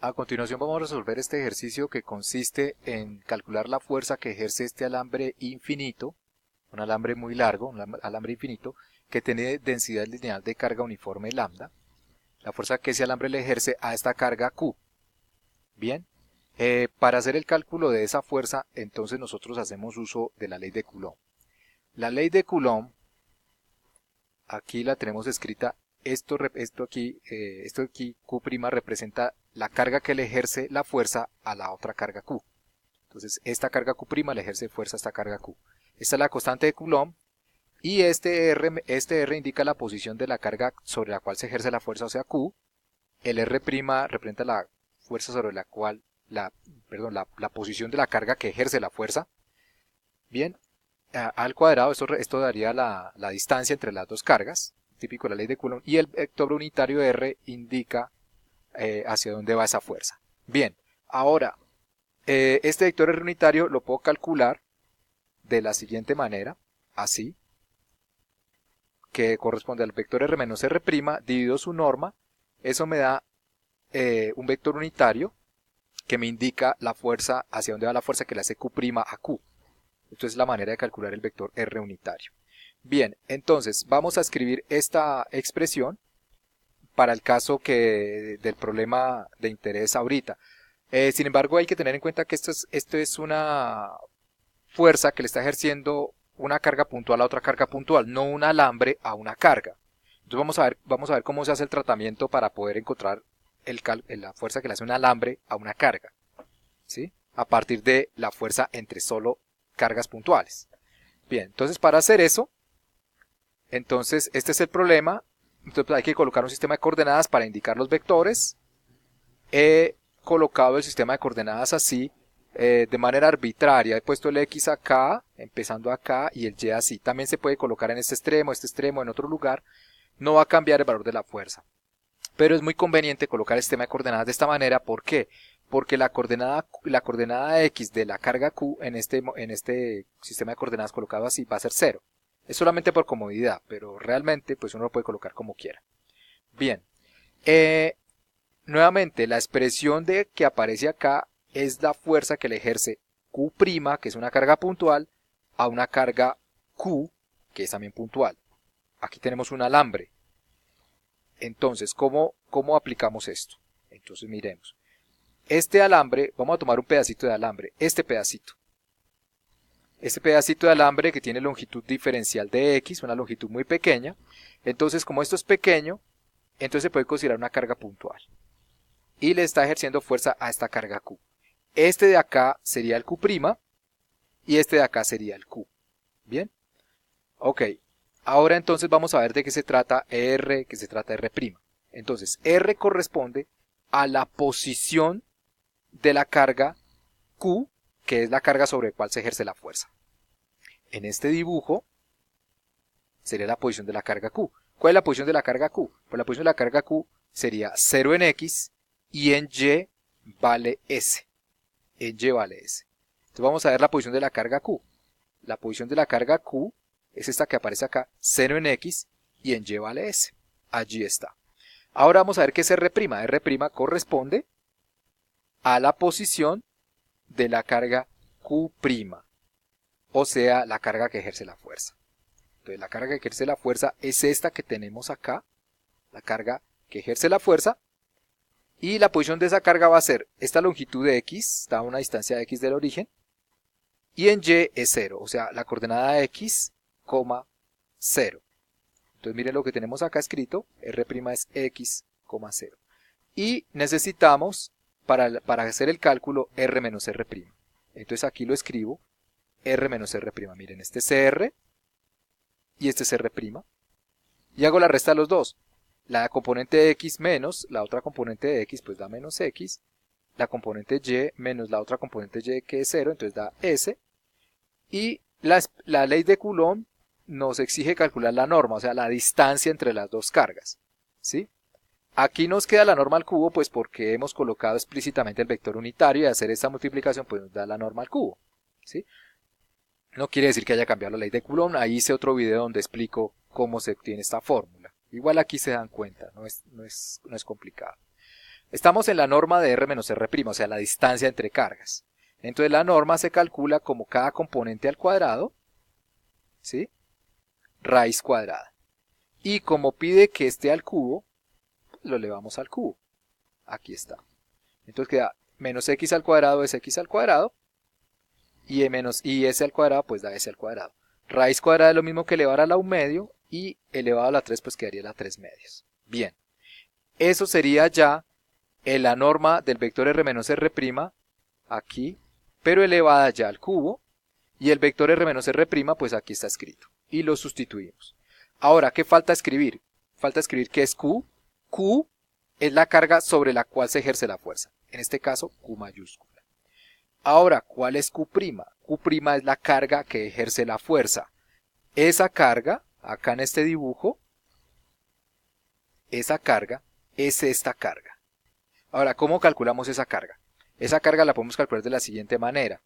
A continuación vamos a resolver este ejercicio que consiste en calcular la fuerza que ejerce este alambre infinito, un alambre muy largo, alambre infinito, que tiene densidad lineal de carga uniforme lambda, la fuerza que ese alambre le ejerce a esta carga Q. Bien, para hacer el cálculo de esa fuerza, entonces nosotros hacemos uso de la ley de Coulomb. La ley de Coulomb, aquí la tenemos escrita. Esto aquí, Q' representa la carga que le ejerce la fuerza a la otra carga Q. Entonces, esta carga Q' le ejerce fuerza a esta carga Q. Esta es la constante de Coulomb y este R indica la posición de la carga sobre la cual se ejerce la fuerza, o sea Q. El R' representa la fuerza sobre la cual, la posición de la carga que ejerce la fuerza. Bien, al cuadrado, esto daría la distancia entre las dos cargas, típico de la ley de Coulomb, y el vector unitario R indica hacia dónde va esa fuerza. Bien, ahora, este vector R unitario lo puedo calcular de la siguiente manera, así, que corresponde al vector R menos R' dividido su norma. Eso me da un vector unitario que me indica la fuerza, hacia dónde va la fuerza que le hace Q' a Q. Esto es la manera de calcular el vector R unitario. Bien, entonces vamos a escribir esta expresión para el caso del problema de interés ahorita. Sin embargo, hay que tener en cuenta que esto es una fuerza que le está ejerciendo una carga puntual a otra carga puntual, no un alambre a una carga. Entonces vamos a ver cómo se hace el tratamiento para poder encontrar la fuerza que le hace un alambre a una carga, ¿sí? A partir de la fuerza entre solo cargas puntuales. Bien, entonces para hacer eso, entonces este es el problema. Entonces hay que colocar un sistema de coordenadas para indicar los vectores. He colocado el sistema de coordenadas así, de manera arbitraria. He puesto el X acá, empezando acá, y el Y así. También se puede colocar en este extremo, en otro lugar. No va a cambiar el valor de la fuerza. Pero es muy conveniente colocar el sistema de coordenadas de esta manera. ¿Por qué? Porque la coordenada X de la carga Q en este sistema de coordenadas colocado así va a ser 0. Es solamente por comodidad, pero realmente pues uno lo puede colocar como quiera. Bien, nuevamente la expresión que aparece acá es la fuerza que le ejerce Q', que es una carga puntual, a una carga Q, que es también puntual. Aquí tenemos un alambre. Entonces, ¿cómo aplicamos esto? Entonces miremos. Este alambre, vamos a tomar un pedacito de alambre, este pedacito de alambre que tiene longitud diferencial de X, una longitud muy pequeña. Entonces, como esto es pequeño, entonces se puede considerar una carga puntual. Y le está ejerciendo fuerza a esta carga Q. Este de acá sería el Q' y este de acá sería el Q. Bien. Ok. Ahora entonces vamos a ver de qué se trata R, qué se trata R'. Entonces, R corresponde a la posición de la carga Q, que es la carga sobre la cual se ejerce la fuerza. En este dibujo sería la posición de la carga Q. ¿Cuál es la posición de la carga Q? Pues la posición de la carga Q sería 0 en X y en Y vale S. En Y vale S. Entonces vamos a ver la posición de la carga Q. La posición de la carga Q es esta que aparece acá, 0 en X y en Y vale S. Allí está. Ahora vamos a ver qué es R'. R' corresponde a la posición de la carga Q', o sea, la carga que ejerce la fuerza. Entonces la carga que ejerce la fuerza es esta que tenemos acá, la carga que ejerce la fuerza, y la posición de esa carga va a ser esta longitud de X, está a una distancia de X del origen, y en Y es 0, o sea, la coordenada X, 0. Entonces miren lo que tenemos acá escrito, R' es X, 0. Y necesitamos, para hacer el cálculo, R menos R'. Entonces aquí lo escribo, R menos R'. Miren, este es R y este es R'. Y hago la resta de los dos. La componente de X menos la otra componente de X, pues da menos X. La componente Y menos la otra componente Y, que es 0, entonces da S. Y la ley de Coulomb nos exige calcular la norma, o sea, la distancia entre las dos cargas, ¿sí? Aquí nos queda la norma al cubo, pues porque hemos colocado explícitamente el vector unitario y hacer esta multiplicación pues nos da la norma al cubo, ¿sí? No quiere decir que haya cambiado la ley de Coulomb, ahí hice otro video donde explico cómo se obtiene esta fórmula. Igual aquí se dan cuenta, no es complicado. Estamos en la norma de R menos R', o sea, la distancia entre cargas. Entonces la norma se calcula como cada componente al cuadrado, ¿sí? Raíz cuadrada. Y como pide que esté al cubo, lo elevamos al cubo. Aquí está. Entonces queda menos x al cuadrado es x al cuadrado. Y menos s al cuadrado pues da s al cuadrado. Raíz cuadrada es lo mismo que elevar a la 1 medio. Y elevado a la 3 pues quedaría la 3 medios. Bien. Eso sería ya en la norma del vector r menos r' aquí, pero elevada ya al cubo. Y el vector r menos r' pues aquí está escrito. Y lo sustituimos. Ahora, ¿qué falta escribir? Falta escribir qué es Q. Q es la carga sobre la cual se ejerce la fuerza. En este caso, Q mayúscula. Ahora, ¿cuál es Q'? Q' es la carga que ejerce la fuerza. Esa carga, acá en este dibujo, esa carga es esta carga. Ahora, ¿cómo calculamos esa carga? Esa carga la podemos calcular de la siguiente manera.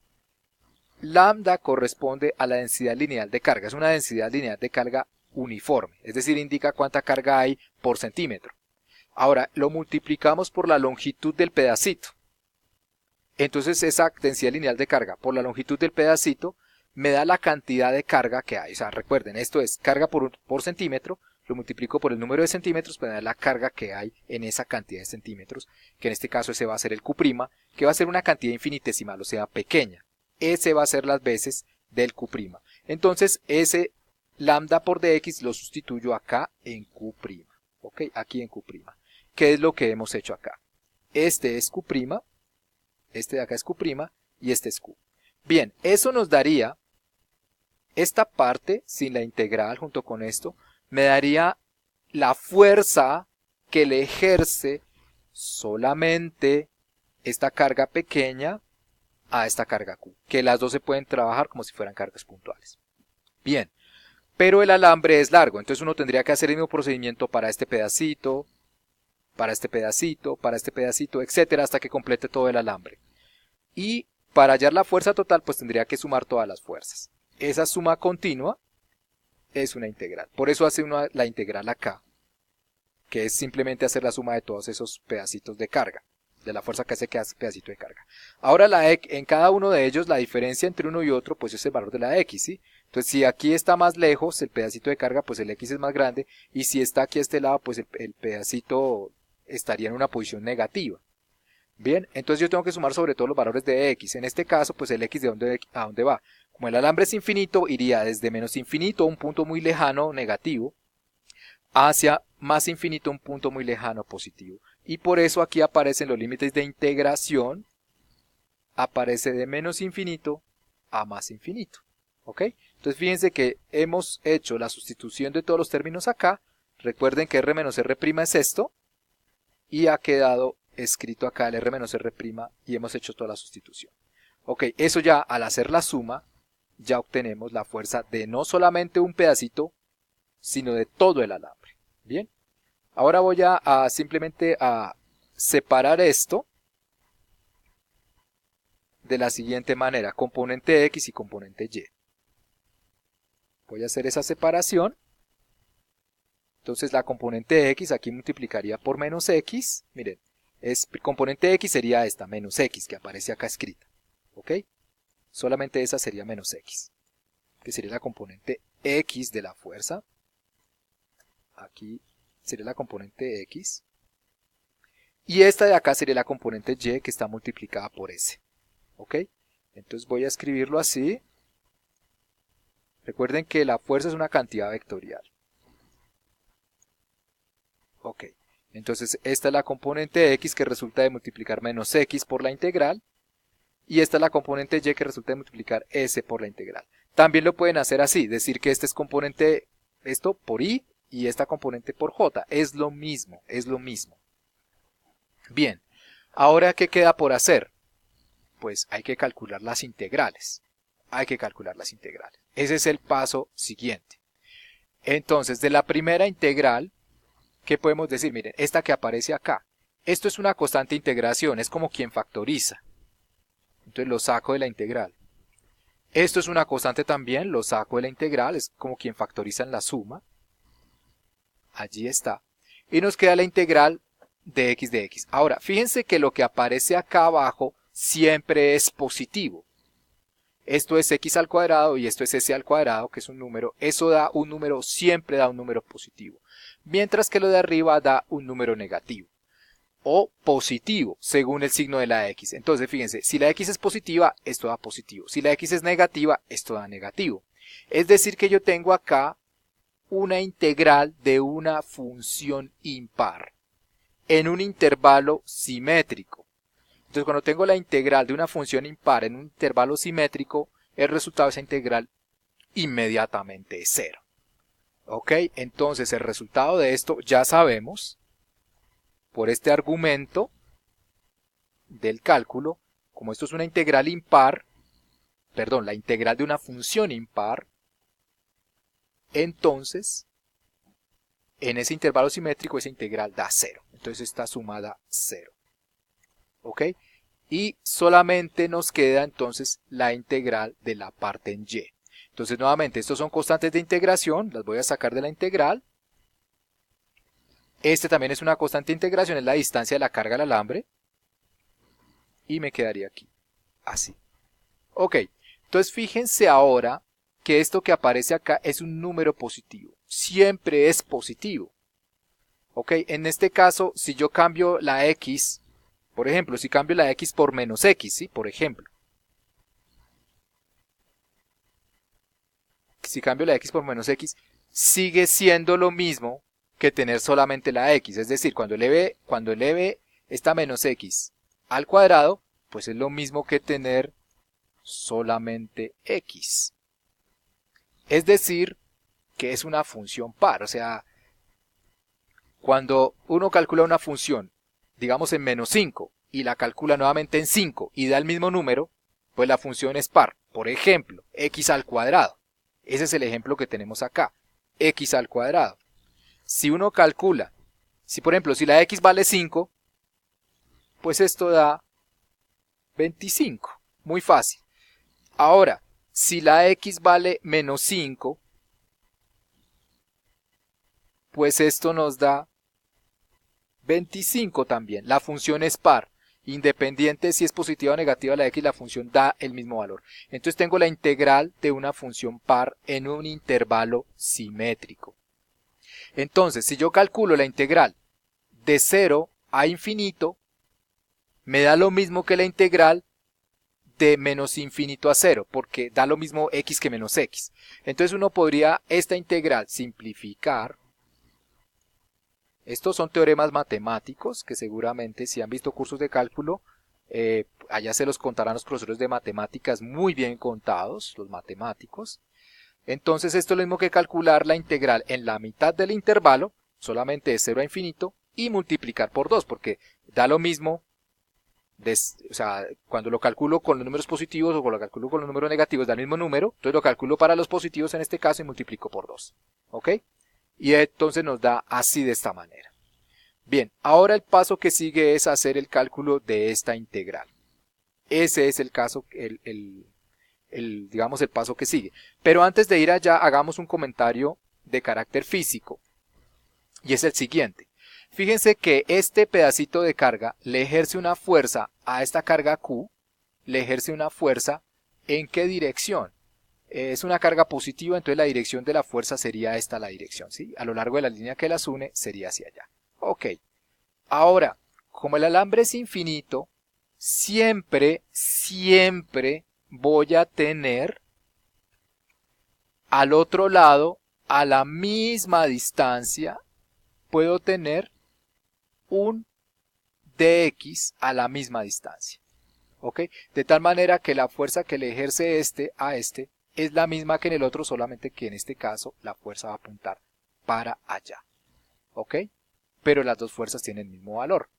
Lambda corresponde a la densidad lineal de carga. Es una densidad lineal de carga uniforme, es decir, indica cuánta carga hay por centímetro. Ahora, lo multiplicamos por la longitud del pedacito. Entonces, esa densidad lineal de carga por la longitud del pedacito me da la cantidad de carga que hay. O sea, recuerden, esto es carga por centímetro, lo multiplico por el número de centímetros, me da la carga que hay en esa cantidad de centímetros, que en este caso ese va a ser el Q', que va a ser una cantidad infinitesimal, o sea, pequeña. Ese va a ser las veces del Q'. Entonces, ese lambda por dx lo sustituyo acá en Q'. ¿Ok? Aquí en Q'. ¿Qué es lo que hemos hecho acá? Este es Q', este de acá es Q' y este es Q. Bien, eso nos daría, esta parte sin la integral junto con esto, me daría la fuerza que le ejerce solamente esta carga pequeña a esta carga Q, que las dos se pueden trabajar como si fueran cargas puntuales. Bien, pero el alambre es largo, entonces uno tendría que hacer el mismo procedimiento para este pedacito, para este pedacito, para este pedacito, etcétera, hasta que complete todo el alambre. Y para hallar la fuerza total, pues tendría que sumar todas las fuerzas. Esa suma continua es una integral. Por eso hace uno la integral acá, que es simplemente hacer la suma de todos esos pedacitos de carga, de la fuerza que hace cada pedacito de carga. Ahora en cada uno de ellos la diferencia entre uno y otro pues es el valor de la x, ¿sí? Entonces si aquí está más lejos el pedacito de carga pues el x es más grande y si está aquí a este lado pues el pedacito estaría en una posición negativa. Bien, entonces yo tengo que sumar sobre todo los valores de x. En este caso pues el x a dónde va. Como el alambre es infinito iría desde menos infinito a un punto muy lejano negativo hacia más infinito un punto muy lejano positivo. Y por eso aquí aparecen los límites de integración. Aparece de menos infinito a más infinito. ¿Ok? Entonces fíjense que hemos hecho la sustitución de todos los términos acá. Recuerden que r menos r' es esto. Y ha quedado escrito acá el r menos r' y hemos hecho toda la sustitución. Ok, eso ya al hacer la suma, ya obtenemos la fuerza de no solamente un pedacito, sino de todo el alambre. Bien, ahora voy a simplemente a separar esto de la siguiente manera, componente X y componente Y. Voy a hacer esa separación. Entonces la componente X aquí multiplicaría por menos X. Miren, componente X sería esta, menos X, que aparece acá escrita. ¿Ok? Solamente esa sería menos X, que sería la componente X de la fuerza. Aquí sería la componente X. Y esta de acá sería la componente Y que está multiplicada por S. ¿Ok? Entonces voy a escribirlo así. Recuerden que la fuerza es una cantidad vectorial. Ok. Entonces esta es la componente X que resulta de multiplicar menos X por la integral. Y esta es la componente Y que resulta de multiplicar S por la integral. También lo pueden hacer así, decir que este es componente, esto por Y y esta componente por J. Es lo mismo, es lo mismo. Bien, ahora ¿qué queda por hacer? Pues hay que calcular las integrales. Hay que calcular las integrales. Ese es el paso siguiente. Entonces, de la primera integral, ¿qué podemos decir? Miren, esta que aparece acá. Esto es una constante integración, es como quien factoriza. Entonces lo saco de la integral. Esto es una constante también, lo saco de la integral, es como quien factoriza en la suma. Allí está. Y nos queda la integral de x de x. Ahora, fíjense que lo que aparece acá abajo siempre es positivo. Esto es x al cuadrado y esto es s al cuadrado, que es un número. Eso da un número, siempre da un número positivo. Mientras que lo de arriba da un número negativo. O positivo, según el signo de la x. Entonces, fíjense, si la x es positiva, esto da positivo. Si la x es negativa, esto da negativo. Es decir que yo tengo acá una integral de una función impar en un intervalo simétrico. Entonces, cuando tengo la integral de una función impar en un intervalo simétrico, el resultado de esa integral inmediatamente es 0. ¿Ok? Entonces, el resultado de esto ya sabemos, por este argumento del cálculo, como esto es una integral impar, perdón, la integral de una función impar, entonces, en ese intervalo simétrico, esa integral da 0. Entonces, esta suma da 0. ¿Ok? Y solamente nos queda entonces la integral de la parte en y. Entonces, nuevamente, estos son constantes de integración, las voy a sacar de la integral. Este también es una constante de integración, es la distancia de la carga al alambre. Y me quedaría aquí, así. Ok, entonces fíjense ahora que esto que aparece acá es un número positivo. Siempre es positivo. Ok, en este caso, si yo cambio la x, por ejemplo, si cambio la x por menos x, ¿sí? Por ejemplo. Si cambio la x por menos x, sigue siendo lo mismo que tener solamente la x. Es decir, cuando eleve esta menos x al cuadrado, pues es lo mismo que tener solamente x. Es decir, que es una función par. O sea, cuando uno calcula una función, digamos en menos 5, y la calcula nuevamente en 5 y da el mismo número, pues la función es par. Por ejemplo, x al cuadrado. Ese es el ejemplo que tenemos acá. X al cuadrado. Si uno calcula, si por ejemplo, si la x vale 5, pues esto da 25. Muy fácil. Ahora, si la x vale menos 5, pues esto nos da 25 también. La función es par. Independiente si es positiva o negativa la x, la función da el mismo valor. Entonces tengo la integral de una función par en un intervalo simétrico. Entonces, si yo calculo la integral de 0 a infinito, me da lo mismo que la integral de menos infinito a 0, porque da lo mismo x que menos x. Entonces uno podría esta integral simplificar. Estos son teoremas matemáticos que seguramente si han visto cursos de cálculo, allá se los contarán los profesores de matemáticas muy bien contados, los matemáticos. Entonces esto es lo mismo que calcular la integral en la mitad del intervalo, solamente de 0 a infinito, y multiplicar por 2, porque da lo mismo, o sea, cuando lo calculo con los números positivos o cuando lo calculo con los números negativos da el mismo número, entonces lo calculo para los positivos en este caso y multiplico por 2. ¿Ok? Y entonces nos da así de esta manera. Bien, ahora el paso que sigue es hacer el cálculo de esta integral. Ese es el caso, digamos el paso que sigue. Pero antes de ir allá, hagamos un comentario de carácter físico. Y es el siguiente. Fíjense que este pedacito de carga le ejerce una fuerza a esta carga Q, le ejerce una fuerza ¿en qué dirección? Es una carga positiva, entonces la dirección de la fuerza sería esta la dirección, ¿sí? A lo largo de la línea que las une sería hacia allá. Ok. Ahora, como el alambre es infinito, siempre voy a tener al otro lado, a la misma distancia, puedo tener un dx a la misma distancia. ¿Ok? De tal manera que la fuerza que le ejerce este a este es la misma que en el otro, solamente que en este caso la fuerza va a apuntar para allá. ¿Ok? Pero las dos fuerzas tienen el mismo valor,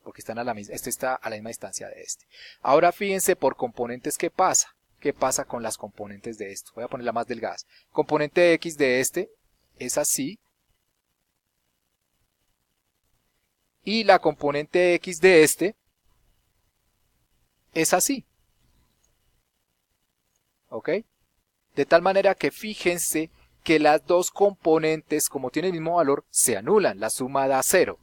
porque están a la misma, este está a la misma distancia de este. Ahora fíjense por componentes qué pasa. ¿Qué pasa con las componentes de esto? Voy a ponerla más delgada. Componente x de este es así. Y la componente x de este es así. ¿Ok? De tal manera que fíjense que las dos componentes, como tienen el mismo valor, se anulan. La suma da 0.